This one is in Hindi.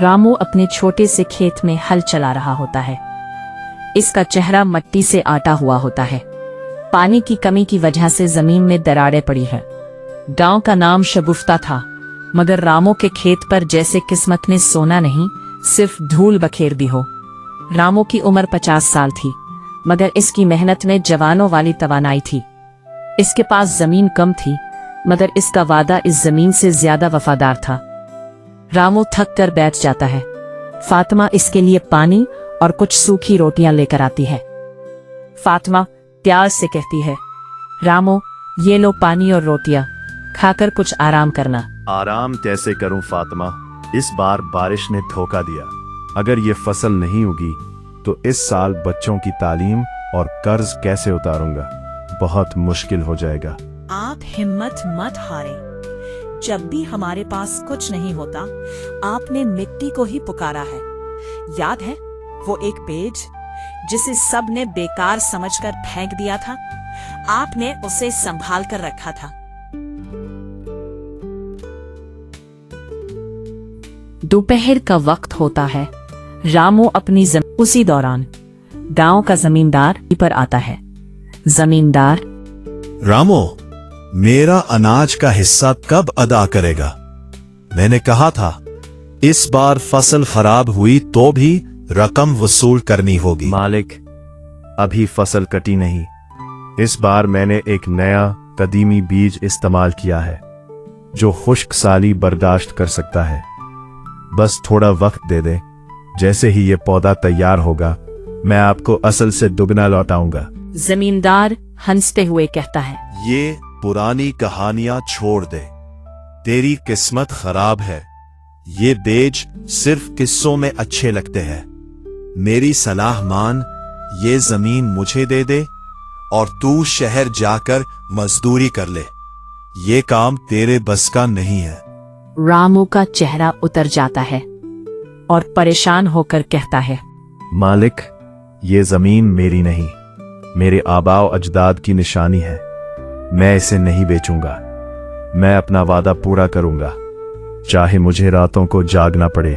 रामू अपने छोटे से खेत में हल चला रहा होता है। इसका चेहरा मिट्टी से आटा हुआ होता है। पानी की कमी की वजह से जमीन में दरारें पड़ी है। गांव का नाम शगुफ्ता था, मगर रामू के खेत पर जैसे किस्मत ने सोना नहीं, सिर्फ धूल बखेर दी हो। रामू की उम्र 50 साल थी, मगर इसकी मेहनत में जवानों वाली तवानाई थी। इसके पास जमीन कम थी, मगर इसका वादा इस जमीन से ज्यादा वफादार था। रामू थक कर बैठ जाता है। फातिमा इसके लिए पानी और कुछ सूखी रोटियां लेकर आती है। फातिमा प्यार से कहती है, रामू ये लो पानी और रोटियां, खाकर कुछ आराम करना। आराम कैसे करूं फातिमा, इस बार बारिश ने धोखा दिया। अगर ये फसल नहीं उगी तो इस साल बच्चों की तालीम और कर्ज कैसे उतारूंगा, बहुत मुश्किल हो जाएगा। आप हिम्मत मत हारें। जब भी हमारे पास कुछ नहीं होता, आपने मिट्टी को ही पुकारा है। याद है वो एक पेज जिसे सब ने बेकार समझकर फेंक दिया था? आपने उसे संभाल कर रखा था। दोपहर का वक्त होता है। रामू अपनी उसी दौरान गांव का जमींदार पर आता है। जमींदार, रामू, मेरा अनाज का हिस्सा कब अदा करेगा? मैंने कहा था इस बार फसल खराब हुई तो भी रकम वसूल करनी होगी। मालिक, अभी फसल कटी नहीं। इस बार मैंने एक नया कदीमी बीज इस्तेमाल किया है जो खुश्क साली बर्दाश्त कर सकता है। बस थोड़ा वक्त दे दे, जैसे ही ये पौधा तैयार होगा मैं आपको असल से दुगना लौटाऊंगा। जमींदार हंसते हुए कहता है, ये पुरानी कहानियां छोड़ दे, तेरी किस्मत खराब है। ये बेज सिर्फ किस्सों में अच्छे लगते हैं। मेरी सलाह मान, ये जमीन मुझे दे दे और तू शहर जाकर मजदूरी कर ले। ये काम तेरे बस का नहीं है। रामू का चेहरा उतर जाता है और परेशान होकर कहता है, मालिक, ये जमीन मेरी नहीं, मेरे आबाओ अजदाद की निशानी है। मैं इसे नहीं बेचूंगा। मैं अपना वादा पूरा करूंगा, चाहे मुझे रातों को जागना पड़े।